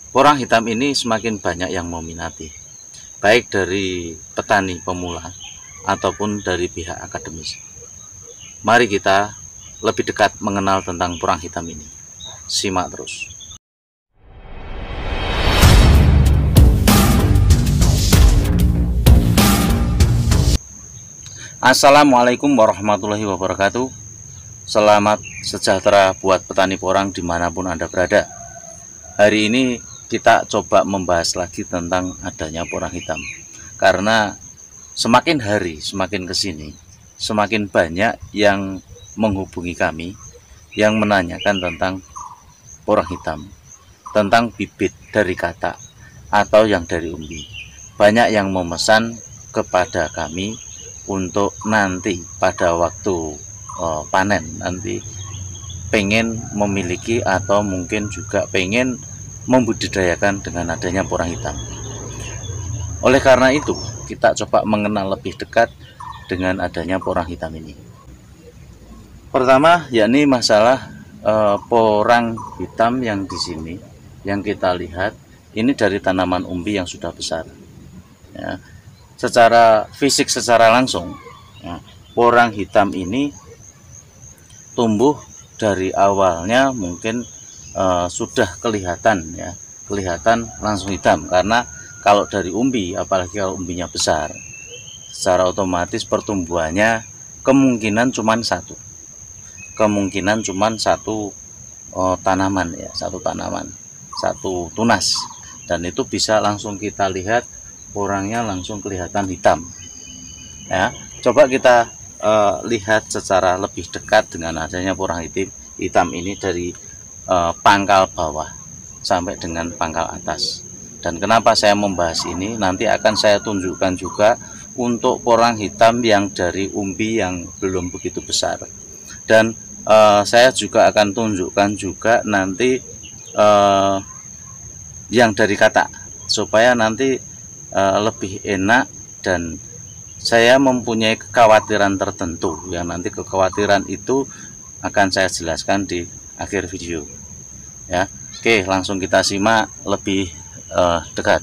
Porang hitam ini semakin banyak yang meminati, baik dari petani pemula ataupun dari pihak akademis. Mari kita lebih dekat mengenal tentang porang hitam ini. Simak terus. Assalamualaikum warahmatullahi wabarakatuh. Selamat sejahtera buat petani porang dimanapun Anda berada. Hari ini kita coba membahas lagi tentang adanya porang hitam, karena semakin hari semakin kesini semakin banyak yang menghubungi kami yang menanyakan tentang porang hitam, tentang bibit dari katak atau yang dari umbi. Banyak yang memesan kepada kami untuk nanti pada waktu panen nanti pengen memiliki atau mungkin juga pengen membudidayakan dengan adanya porang hitam. Oleh karena itu, kita coba mengenal lebih dekat dengan adanya porang hitam ini. Pertama, yakni masalah porang hitam yang di sini yang kita lihat ini dari tanaman umbi yang sudah besar. Ya, secara fisik, secara langsung, ya, porang hitam ini tumbuh dari awalnya mungkin sudah kelihatan langsung hitam, karena kalau dari umbi, apalagi kalau umbinya besar, secara otomatis pertumbuhannya kemungkinan cuma satu tanaman, ya, satu tunas, dan itu bisa langsung kita lihat porangnya langsung kelihatan hitam. Ya, coba kita lihat secara lebih dekat dengan adanya porang hitam ini dari pangkal bawah sampai dengan pangkal atas. Dan kenapa saya membahas ini, nanti akan saya tunjukkan juga untuk porang hitam yang dari umbi yang belum begitu besar, dan saya juga akan tunjukkan juga nanti yang dari katak, supaya nanti lebih enak. Dan saya mempunyai kekhawatiran tertentu yang nanti kekhawatiran itu akan saya jelaskan di akhir video, ya. Oke, langsung kita simak lebih dekat.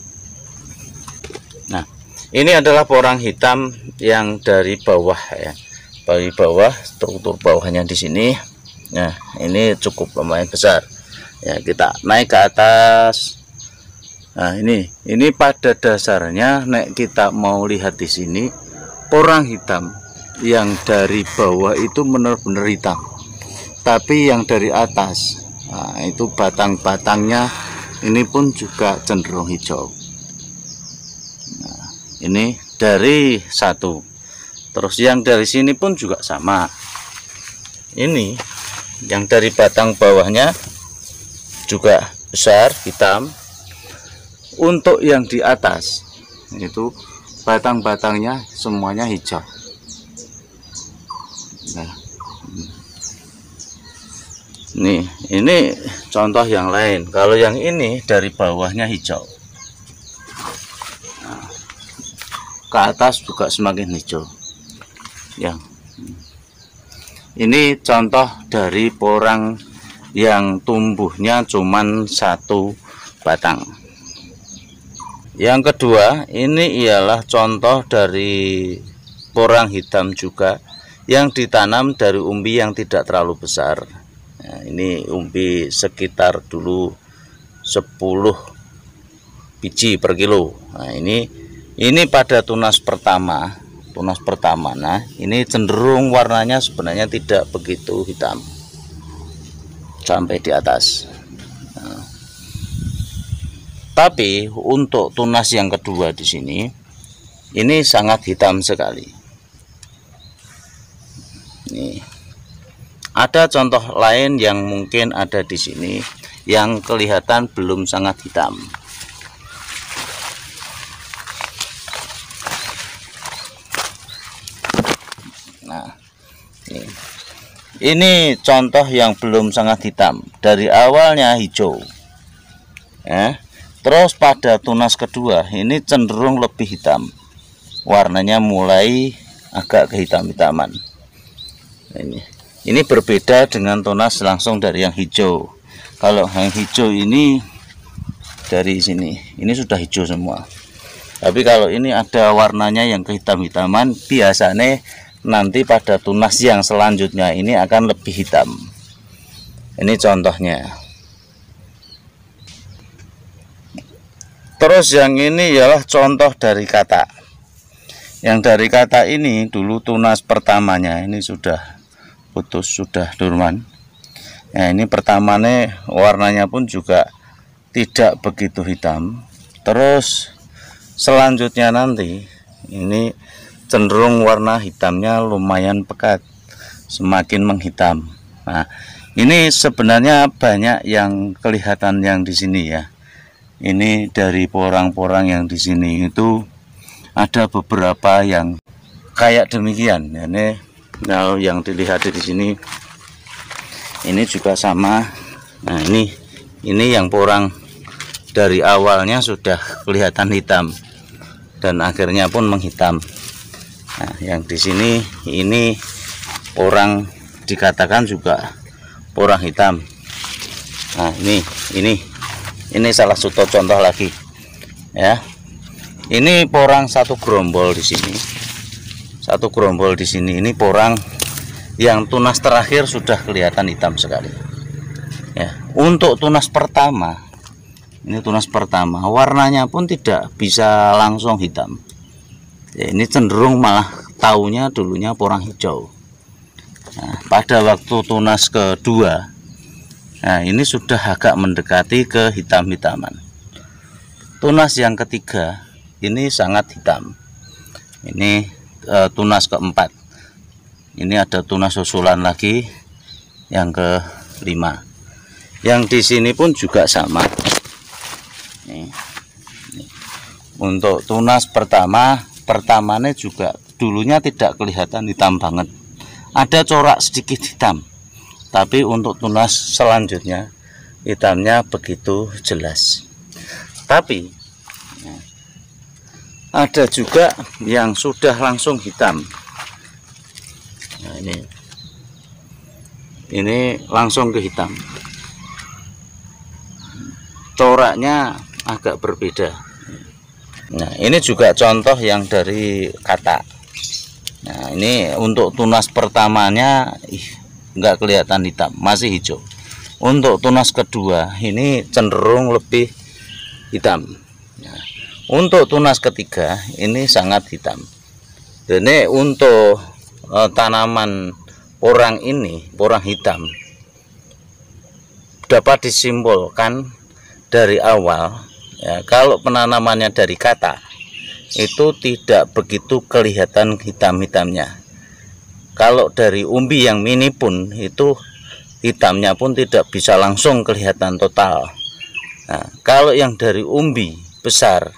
Nah, ini adalah porang hitam yang dari bawah, ya, dari bawah, struktur bawahnya di sini. Nah, ini cukup lumayan besar, ya. Kita naik ke atas. Nah, ini pada dasarnya nek kita mau lihat di sini, porang hitam yang dari bawah itu benar-benar hitam. Tapi yang dari atas, nah, itu batang-batangnya ini pun juga cenderung hijau. Nah, ini dari satu. Terus yang dari sini pun juga sama. Ini yang dari batang bawahnya juga besar, hitam. Untuk yang di atas itu batang-batangnya semuanya hijau. Nah, ini contoh yang lain. Kalau yang ini dari bawahnya hijau, nah, ke atas juga semakin hijau. Yang ini contoh dari porang yang tumbuhnya cuman satu batang. Yang kedua, ini ialah contoh dari porang hitam juga yang ditanam dari umbi yang tidak terlalu besar. Nah, ini umbi sekitar dulu 10 biji per kilo. Nah, ini pada tunas pertama. Nah, ini cenderung warnanya sebenarnya tidak begitu hitam sampai di atas. Nah, tapi untuk tunas yang kedua di sini, ini sangat hitam sekali. Nih, ada contoh lain yang mungkin ada di sini yang kelihatan belum sangat hitam. Nah, ini contoh yang belum sangat hitam, dari awalnya hijau, ya. Terus pada tunas kedua ini cenderung lebih hitam, warnanya mulai agak kehitam-hitaman. Ini berbeda dengan tunas langsung dari yang hijau. Kalau yang hijau ini dari sini ini sudah hijau semua. Tapi kalau ini ada warnanya yang kehitam-hitaman, biasanya nanti pada tunas yang selanjutnya ini akan lebih hitam. Ini contohnya. Terus yang ini ialah contoh dari kata. Yang dari kata ini dulu tunas pertamanya ini sudah putus, sudah dorman. Nah, ini pertamanya warnanya pun juga tidak begitu hitam. Terus selanjutnya nanti ini cenderung warna hitamnya lumayan pekat, semakin menghitam. Nah, ini sebenarnya banyak yang kelihatan yang di sini ya. Ini dari porang-porang yang di sini itu ada beberapa yang kayak demikian. Ini nah, yang dilihat di sini ini juga sama. Nah, ini yang porang dari awalnya sudah kelihatan hitam dan akhirnya pun menghitam. Nah, yang di sini ini porang dikatakan juga porang hitam. Nah, ini salah satu contoh lagi ya. Ini porang satu gerombol di sini. Satu gerombol di sini ini porang yang tunas terakhir sudah kelihatan hitam sekali. Ya, untuk tunas pertama, ini tunas pertama, warnanya pun tidak bisa langsung hitam. Ya, ini cenderung malah taunya dulunya porang hijau. Nah, pada waktu tunas kedua, nah ini sudah agak mendekati ke hitam-hitaman. Tunas yang ketiga ini sangat hitam. Ini tunas keempat. Ini ada tunas susulan lagi yang kelima. Yang di sini pun juga sama. Nih. Untuk tunas pertamanya juga dulunya tidak kelihatan hitam banget. Ada corak sedikit hitam. Tapi untuk tunas selanjutnya hitamnya begitu jelas. Tapi ada juga yang sudah langsung hitam. Nah, ini langsung ke hitam. Coraknya agak berbeda. Nah, ini juga contoh yang dari kata. Nah, ini untuk tunas pertamanya nggak kelihatan hitam, masih hijau. Untuk tunas kedua ini cenderung lebih hitam. Nah, untuk tunas ketiga ini sangat hitam. Dan ini untuk tanaman porang ini, porang hitam, dapat disimpulkan dari awal ya, kalau penanamannya dari kata itu tidak begitu kelihatan hitam-hitamnya. Kalau dari umbi yang mini pun itu hitamnya pun tidak bisa langsung kelihatan total. Nah, kalau yang dari umbi besar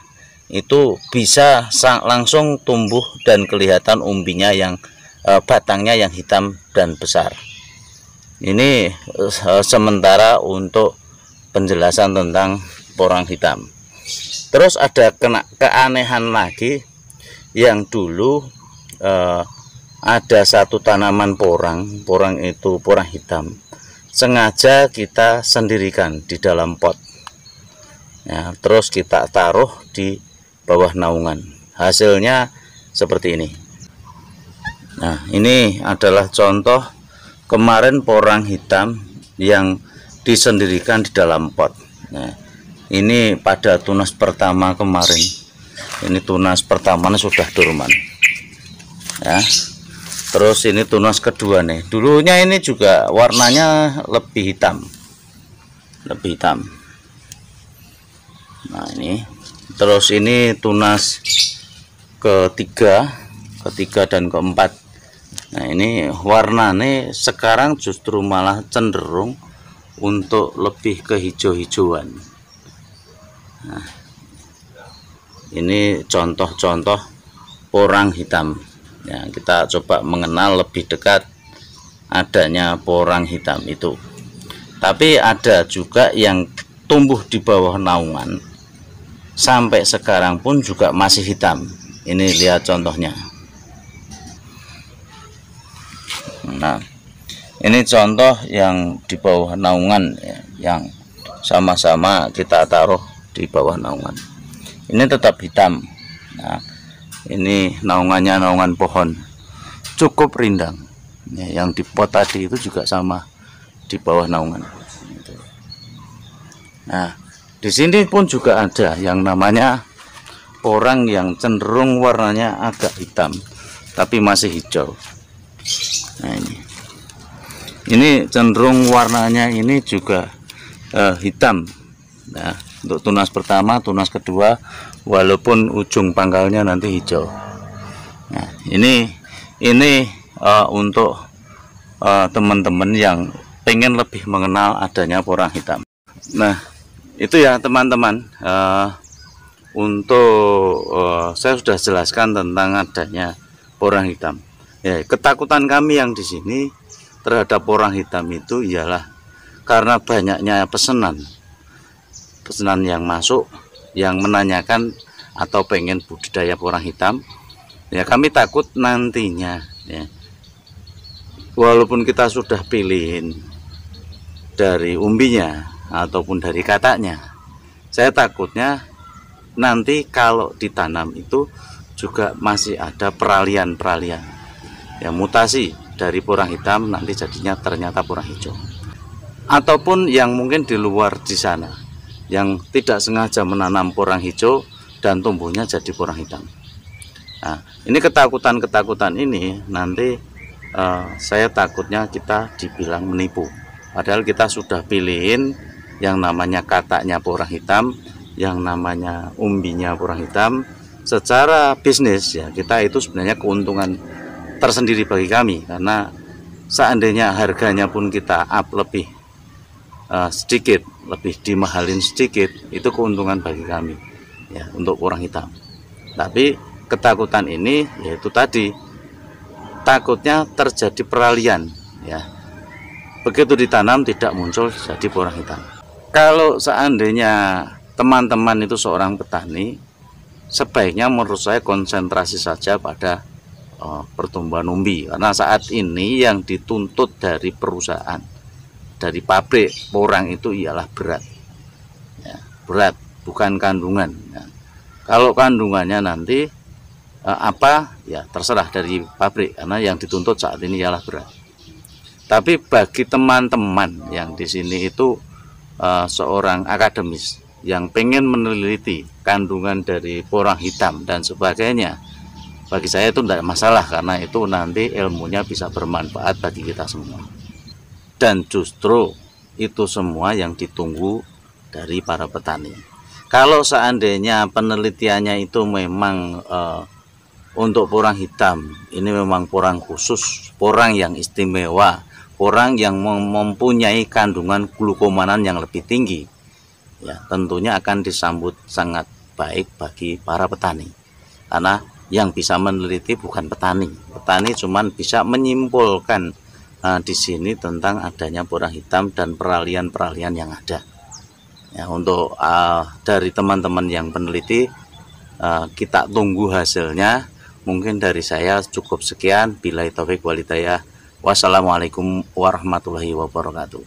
itu bisa langsung tumbuh dan kelihatan umbinya yang batangnya yang hitam dan besar. Ini sementara untuk penjelasan tentang porang hitam. Terus ada keanehan lagi yang dulu ada satu tanaman porang itu porang hitam, sengaja kita sendirikan di dalam pot ya, terus kita taruh di bawah naungan. Hasilnya seperti ini. Nah, ini adalah contoh kemarin porang hitam yang disendirikan di dalam pot. Nah, ini pada tunas pertama kemarin. Ini tunas pertamanya sudah dorman. Ya. Terus ini tunas kedua nih. Dulunya ini juga warnanya lebih hitam. Lebih hitam. Nah, ini. Terus ini tunas ketiga dan keempat. Nah, ini warnanya sekarang justru malah cenderung untuk lebih ke hijau-hijauan. Nah, ini contoh-contoh porang hitam ya, kita coba mengenal lebih dekat adanya porang hitam itu. Tapi ada juga yang tumbuh di bawah naungan sampai sekarang pun juga masih hitam. Ini lihat contohnya. Nah, ini contoh yang di bawah naungan ya, yang sama-sama kita taruh di bawah naungan. Ini tetap hitam. Nah, ini naungannya naungan pohon cukup rindang. Yang di pot tadi itu juga sama di bawah naungan. Nah, di sini pun juga ada yang namanya porang yang cenderung warnanya agak hitam, tapi masih hijau. Nah, ini cenderung warnanya ini juga hitam. Nah, untuk tunas pertama, tunas kedua, walaupun ujung pangkalnya nanti hijau. Nah, ini untuk teman-teman yang pengen lebih mengenal adanya porang hitam. Nah, itu ya teman-teman, untuk saya sudah jelaskan tentang adanya porang hitam. Ya, ketakutan kami yang di sini terhadap porang hitam itu ialah karena banyaknya pesanan yang masuk yang menanyakan atau pengen budidaya porang hitam. Ya, kami takut nantinya ya, walaupun kita sudah pilihin dari umbinya ataupun dari kataknya, saya takutnya nanti kalau ditanam itu juga masih ada peralihan ya, mutasi dari porang hitam nanti jadinya ternyata porang hijau, ataupun yang mungkin di luar di sana yang tidak sengaja menanam porang hijau dan tumbuhnya jadi porang hitam. Nah, ini ketakutan ini nanti saya takutnya kita dibilang menipu, padahal kita sudah pilihin yang namanya kataknya porang hitam, yang namanya umbinya porang hitam. Secara bisnis ya, kita itu sebenarnya keuntungan tersendiri bagi kami, karena seandainya harganya pun kita up lebih sedikit, lebih dimahalin sedikit, itu keuntungan bagi kami ya untuk porang hitam. Tapi ketakutan ini yaitu tadi, takutnya terjadi peralihan ya, begitu ditanam tidak muncul jadi porang hitam. Kalau seandainya teman-teman itu seorang petani, sebaiknya menurut saya konsentrasi saja pada pertumbuhan umbi, karena saat ini yang dituntut dari perusahaan, dari pabrik porang itu ialah berat ya, berat bukan kandungan ya. Kalau kandungannya nanti apa ya terserah dari pabrik, karena yang dituntut saat ini ialah berat. Tapi bagi teman-teman yang di sini itu seorang akademis yang pengen meneliti kandungan dari porang hitam dan sebagainya, bagi saya itu tidak masalah, karena itu nanti ilmunya bisa bermanfaat bagi kita semua. Dan justru itu semua yang ditunggu dari para petani. Kalau seandainya penelitiannya itu memang untuk porang hitam, ini memang porang khusus, porang yang istimewa, porang yang mempunyai kandungan glukomanan yang lebih tinggi, ya tentunya akan disambut sangat baik bagi para petani, karena yang bisa meneliti bukan petani cuman bisa menyimpulkan di sini tentang adanya porang hitam dan peralihan yang ada ya. Untuk dari teman-teman yang peneliti, kita tunggu hasilnya. Mungkin dari saya cukup sekian. Billahi taufik wal hidayah. Wassalamualaikum warahmatullahi wabarakatuh.